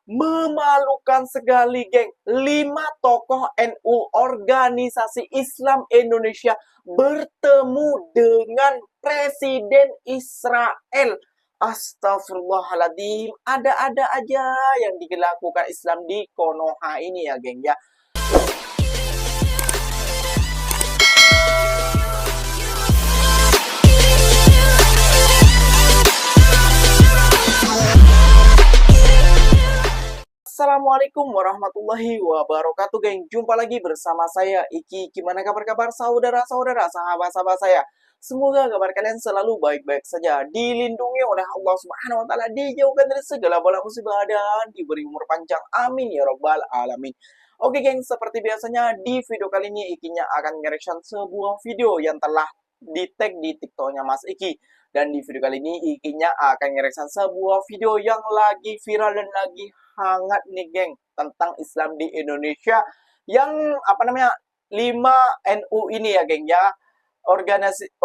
Memalukan sekali, geng. 5 tokoh NU organisasi Islam Indonesia bertemu dengan Presiden Israel. Astagfirullahaladzim, ada-ada aja yang dilakukan Islam di Konoha ini ya, geng ya. Assalamualaikum warahmatullahi wabarakatuh, geng. Jumpa lagi bersama saya Iki. Gimana kabar-kabar saudara-saudara, sahabat-sahabat saya? Semoga kabar kalian selalu baik-baik saja, dilindungi oleh Allah Subhanahu wa taala, dijauhkan dari segala bala musibah dan diberi umur panjang. Amin ya rabbal alamin. Oke, geng, seperti biasanya di video kali ini Ikinya akan nge-reaction sebuah video yang telah di-tag di TikToknya Mas Iki. Dan di video kali ini Ikinya akan nge-reaction sebuah video yang lagi viral dan lagi hangat nih, geng, tentang Islam di Indonesia yang 5 NU ini ya, geng ya,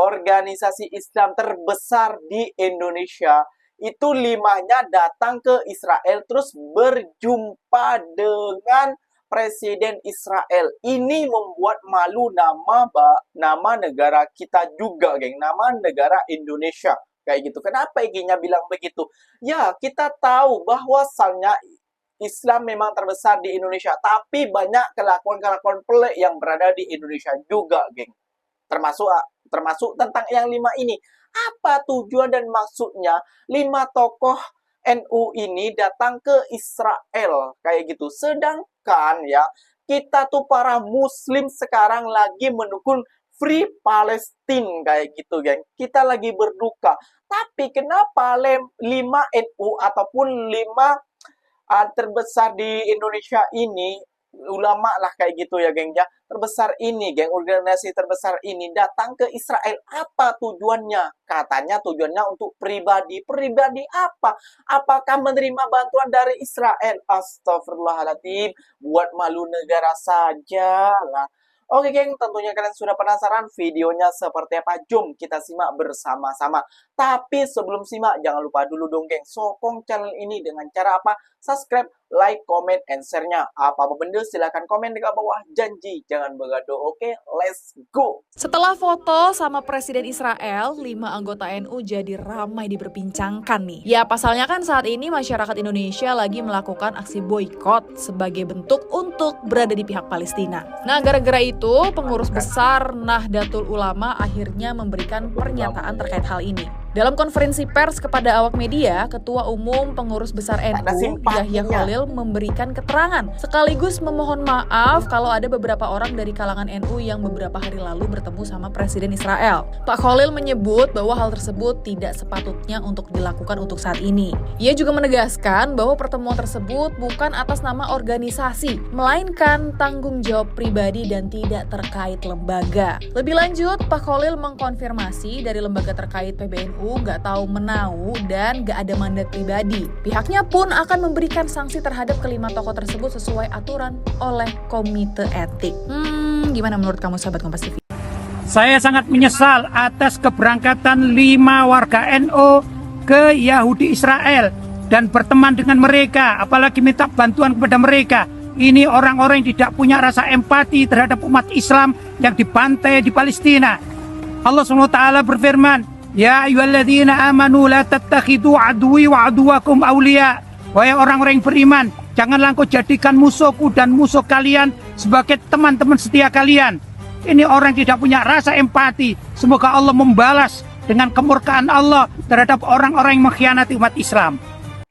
organisasi Islam terbesar di Indonesia. Itu 5-nya datang ke Israel terus berjumpa dengan Presiden Israel. Ini membuat malu nama negara kita juga, geng, nama negara Indonesia. Kayak gitu. Kenapa Ikinya bilang begitu? Ya, kita tahu bahwasannya Islam memang terbesar di Indonesia, tapi banyak kelakuan-kelakuan pelik yang berada di Indonesia juga, geng. Termasuk tentang yang 5 ini. Apa tujuan dan maksudnya 5 tokoh NU ini datang ke Israel kayak gitu? Sedangkan ya, kita tuh para muslim sekarang lagi mendukung Free Palestine kayak gitu, geng. Kita lagi berduka. Tapi kenapa 5 NU ataupun 5 terbesar di Indonesia ini, ulama lah kayak gitu ya, geng ya, terbesar ini, geng, organisasi terbesar ini datang ke Israel? Apa tujuannya? Katanya tujuannya untuk pribadi. Pribadi apa? Apakah menerima bantuan dari Israel? Astagfirullahaladzim, buat malu negara saja lah. Oke, geng, tentunya kalian sudah penasaran videonya seperti apa. Jom kita simak bersama-sama. Tapi sebelum simak, jangan lupa dulu dong, geng, sokong channel ini dengan cara apa? Subscribe, like, comment, and share-nya. Apa-apa benda silahkan komen di bawah. Janji jangan begaduh. Oke, let's go. Setelah foto sama Presiden Israel, 5 anggota NU jadi ramai diperbincangkan nih. Ya, pasalnya kan saat ini masyarakat Indonesia lagi melakukan aksi boykot sebagai bentuk untuk berada di pihak Palestina. Nah, gara-gara itu pengurus besar Nahdlatul Ulama akhirnya memberikan pernyataan terkait hal ini. Dalam konferensi pers kepada awak media, Ketua Umum Pengurus Besar NU, Yahya Khalil, memberikan keterangan sekaligus memohon maaf kalau ada beberapa orang dari kalangan NU yang beberapa hari lalu bertemu sama Presiden Israel. Pak Khalil menyebut bahwa hal tersebut tidak sepatutnya untuk dilakukan untuk saat ini. Ia juga menegaskan bahwa pertemuan tersebut bukan atas nama organisasi, melainkan tanggung jawab pribadi dan tidak terkait lembaga. Lebih lanjut, Pak Khalil mengkonfirmasi dari lembaga terkait PBNU nggak tahu menau dan nggak ada mandat pribadi. Pihaknya pun akan memberikan sanksi terhadap kelima tokoh tersebut sesuai aturan oleh Komite Etik. Gimana menurut kamu, sahabat Kompas TV? Saya sangat menyesal atas keberangkatan 5 warga NU ke Yahudi Israel dan berteman dengan mereka, apalagi minta bantuan kepada mereka. Ini orang-orang yang tidak punya rasa empati terhadap umat Islam yang dibantai di Palestina. Allah SWT berfirman, Ya ayyuhalladzina amanu la tattakhidhu aduwi wa aduwakum awliya. Wahai orang-orang yang beriman, janganlah engkau jadikan musuhku dan musuh kalian sebagai teman-teman setia kalian. Ini orang tidak punya rasa empati. Semoga Allah membalas dengan kemurkaan Allah terhadap orang-orang yang mengkhianati umat Islam.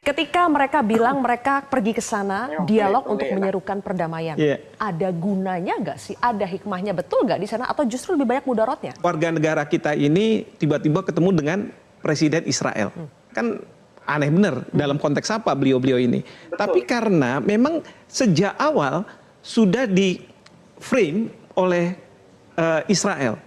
Ketika mereka bilang mereka pergi ke sana, dialog untuk menyerukan perdamaian. Ada gunanya nggak sih? Ada hikmahnya betul nggak di sana? Atau justru lebih banyak mudaratnya? Warga negara kita ini tiba-tiba ketemu dengan Presiden Israel. Kan aneh bener dalam konteks apa beliau-beliau ini. Betul. Tapi karena memang sejak awal sudah di frame oleh Israel.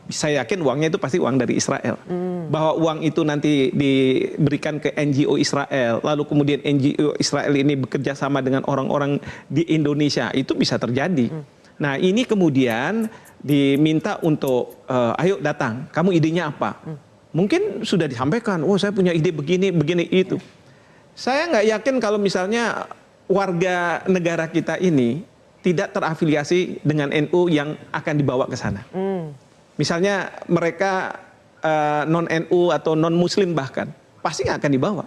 Saya yakin uangnya itu pasti uang dari Israel. Bahwa uang itu nanti diberikan ke NGO Israel, lalu kemudian NGO Israel ini bekerja sama dengan orang-orang di Indonesia, itu bisa terjadi. Nah, ini kemudian diminta untuk ayo datang, kamu idenya apa? Mungkin sudah disampaikan, oh saya punya ide begini, begini, itu. Saya nggak yakin kalau misalnya warga negara kita ini tidak terafiliasi dengan NU yang akan dibawa ke sana. Misalnya mereka non-NU atau non-Muslim bahkan, pasti nggak akan dibawa.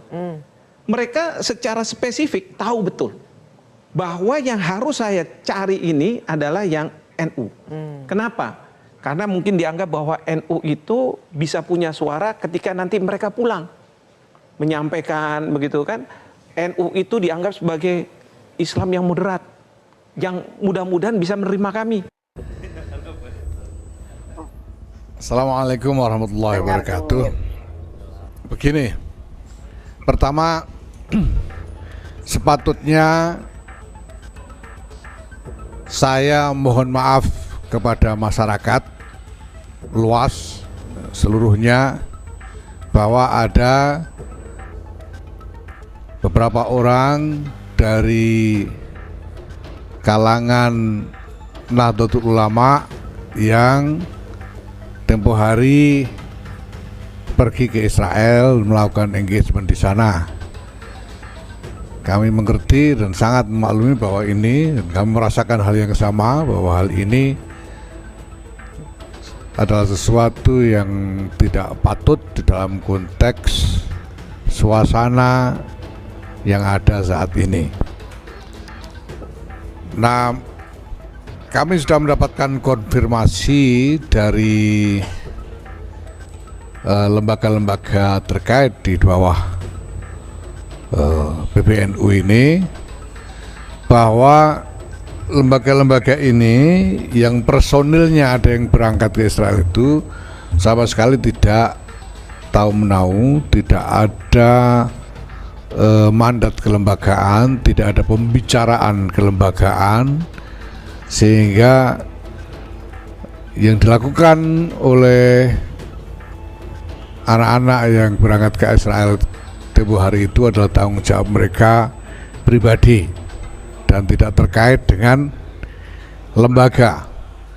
Mereka secara spesifik tahu betul bahwa yang harus saya cari ini adalah yang NU. Kenapa? Karena mungkin dianggap bahwa NU itu bisa punya suara ketika nanti mereka pulang. Menyampaikan begitu kan. NU itu dianggap sebagai Islam yang moderat. Yang mudah-mudahan bisa menerima kami. Assalamualaikum warahmatullahi wabarakatuh. Begini, pertama sepatutnya saya mohon maaf kepada masyarakat luas seluruhnya bahwa ada beberapa orang dari kalangan Nahdlatul Ulama yang tempo hari pergi ke Israel melakukan engagement di sana. Kami mengerti dan sangat memaklumi bahwa ini, dan kami merasakan hal yang sama, bahwa hal ini adalah sesuatu yang tidak patut di dalam konteks suasana yang ada saat ini. Nah, kami sudah mendapatkan konfirmasi dari lembaga-lembaga terkait di bawah PBNU ini, bahwa lembaga-lembaga ini yang personilnya ada yang berangkat ke Israel itu sama sekali tidak tahu menahu, tidak ada mandat kelembagaan, tidak ada pembicaraan kelembagaan, sehingga yang dilakukan oleh anak-anak yang berangkat ke Israel tempoh hari itu adalah tanggung jawab mereka pribadi dan tidak terkait dengan lembaga.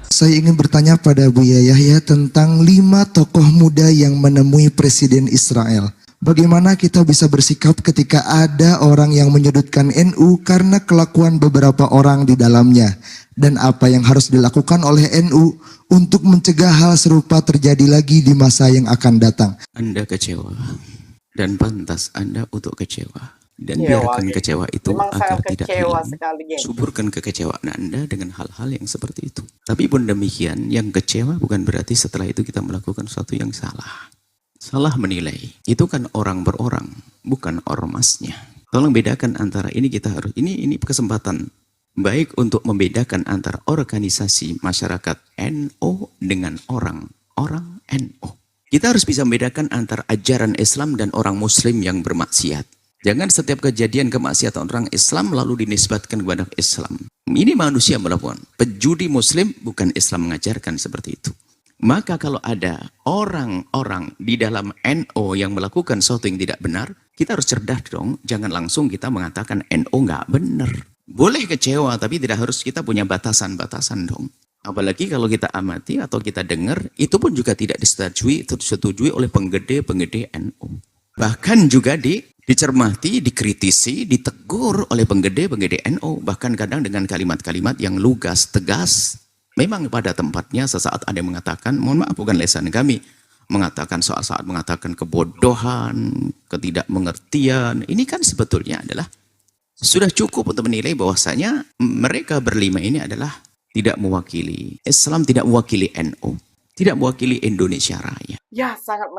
Saya ingin bertanya pada Buya Yahya tentang 5 tokoh muda yang menemui Presiden Israel. Bagaimana kita bisa bersikap ketika ada orang yang menyudutkan NU karena kelakuan beberapa orang di dalamnya? Dan apa yang harus dilakukan oleh NU untuk mencegah hal serupa terjadi lagi di masa yang akan datang? Anda kecewa dan pantas Anda untuk kecewa. Dan Ya, biarkan Wage. kecewa itu Memang agar sangat tidak kecewa hilang. sekali, geng. Suburkan kekecewaan Anda dengan hal-hal yang seperti itu. Tapi pun demikian, yang kecewa bukan berarti setelah itu kita melakukan sesuatu yang salah. Salah menilai, itu kan orang per orang, bukan ormasnya. Tolong bedakan antara ini, kita harus, ini kesempatan baik untuk membedakan antara organisasi masyarakat NU dengan orang NU. Kita harus bisa membedakan antara ajaran Islam dan orang Muslim yang bermaksiat. Jangan setiap kejadian kemaksiatan orang Islam lalu dinisbatkan kepada Islam. Ini manusia melakukan. Pejudi Muslim bukan Islam mengajarkan seperti itu. Maka kalau ada orang-orang di dalam NU yang melakukan sesuatu yang tidak benar, kita harus cerdas dong. Jangan langsung kita mengatakan NU nggak benar. Boleh kecewa, tapi tidak harus kita punya batasan-batasan dong. Apalagi kalau kita amati atau kita dengar, itu pun juga tidak disetujui oleh penggede-penggede NU. Bahkan juga dicermati, dikritisi, ditegur oleh penggede-penggede NU. Bahkan kadang dengan kalimat-kalimat yang lugas, tegas. Memang pada tempatnya sesaat ada yang mengatakan, mohon maaf bukan lesan kami, mengatakan saat mengatakan kebodohan, ketidakmengertian. Ini kan sebetulnya adalah sudah cukup untuk menilai bahwasanya mereka berlima ini adalah tidak mewakili Islam, tidak mewakili NU, tidak mewakili Indonesia Raya. Ya, sangat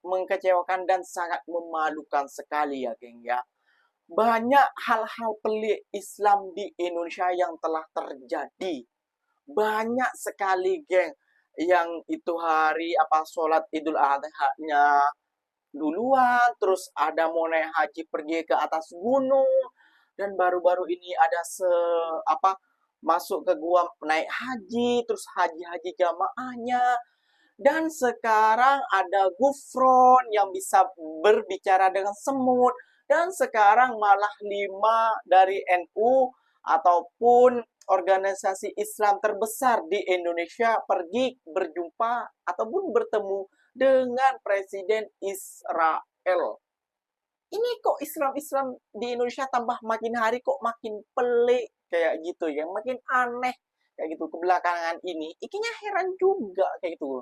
mengecewakan dan sangat memalukan sekali ya, geng ya. Banyak hal-hal pelik Islam di Indonesia yang telah terjadi. Banyak sekali, geng, yang itu hari sholat Idul Adha-nya duluan, terus ada mau naik haji pergi ke atas gunung, dan baru-baru ini ada masuk ke gua naik haji, terus haji jamaahnya. Dan sekarang ada Gufron yang bisa berbicara dengan semut. Dan sekarang malah 5 dari NU ataupun organisasi Islam terbesar di Indonesia pergi berjumpa ataupun bertemu dengan Presiden Israel. ini kok Islam-Islam di Indonesia tambah makin hari kok makin pelik kayak gitu ya, makin aneh kayak gitu kebelakangan ini. Ikinya heran juga kayak gitu.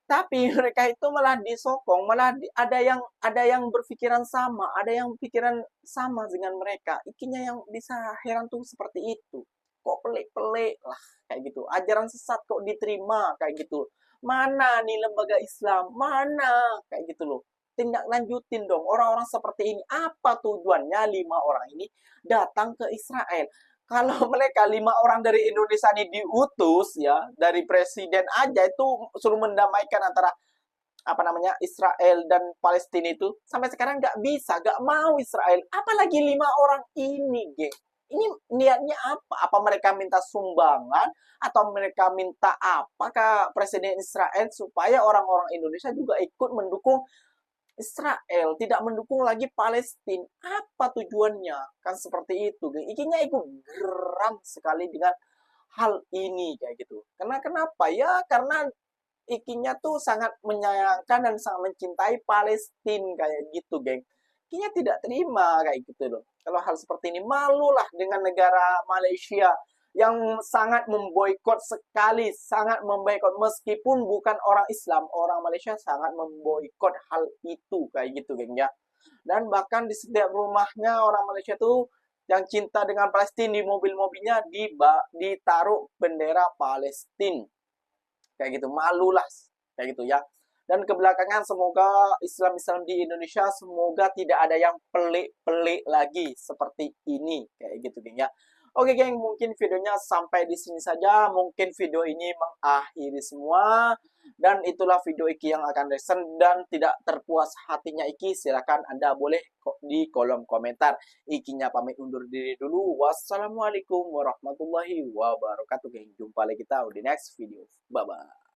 Tapi mereka itu malah disokong, malah ada yang berpikiran sama, ada yang pikiran sama dengan mereka. Ikinya yang bisa heran tuh seperti itu. Kok pelik-pelik lah kayak gitu. Ajaran sesat kok diterima kayak gitu. Mana nih lembaga Islam? Mana kayak gitu loh. Tindak lanjutin dong orang-orang seperti ini. Apa tujuannya 5 orang ini datang ke Israel? Kalau mereka 5 orang dari Indonesia ini diutus ya, dari presiden aja itu suruh mendamaikan antara apa namanya Israel dan Palestina itu sampai sekarang nggak bisa, nggak mau Israel. Apalagi 5 orang ini, geng. Ini niatnya apa? Apa mereka minta sumbangan atau mereka minta apa ke presiden Israel supaya orang-orang Indonesia juga ikut mendukung Israel, tidak mendukung lagi Palestina? Apa tujuannya? Kan seperti itu, geng. Ikinya ikut geram sekali dengan hal ini kayak gitu. Karena kenapa? Ya karena Ikinya tuh sangat menyayangkan dan sangat mencintai Palestina kayak gitu, geng. Ikinya tidak terima kayak gitu loh. Kalau hal seperti ini, malulah dengan negara Malaysia yang sangat memboikot sekali, sangat memboikot meskipun bukan orang Islam, orang Malaysia sangat memboikot hal itu kayak gitu, geng ya. Dan bahkan di setiap rumahnya orang Malaysia tuh yang cinta dengan Palestina di mobil-mobilnya ditaruh bendera Palestina kayak gitu, malulah kayak gitu ya. Dan kebelakangan semoga Islam-Islam di Indonesia semoga tidak ada yang pelik-pelik lagi seperti ini kayak gitu, geng ya. Oke, geng, mungkin videonya sampai di sini saja. Mungkin video ini mengakhiri semua. Dan itulah video Iki yang akan reaction. Dan tidak terpuas hatinya Iki, silakan Anda boleh di kolom komentar. Ikinya pamit undur diri dulu. Wassalamualaikum warahmatullahi wabarakatuh, geng. Jumpa lagi kita di next video. Bye-bye.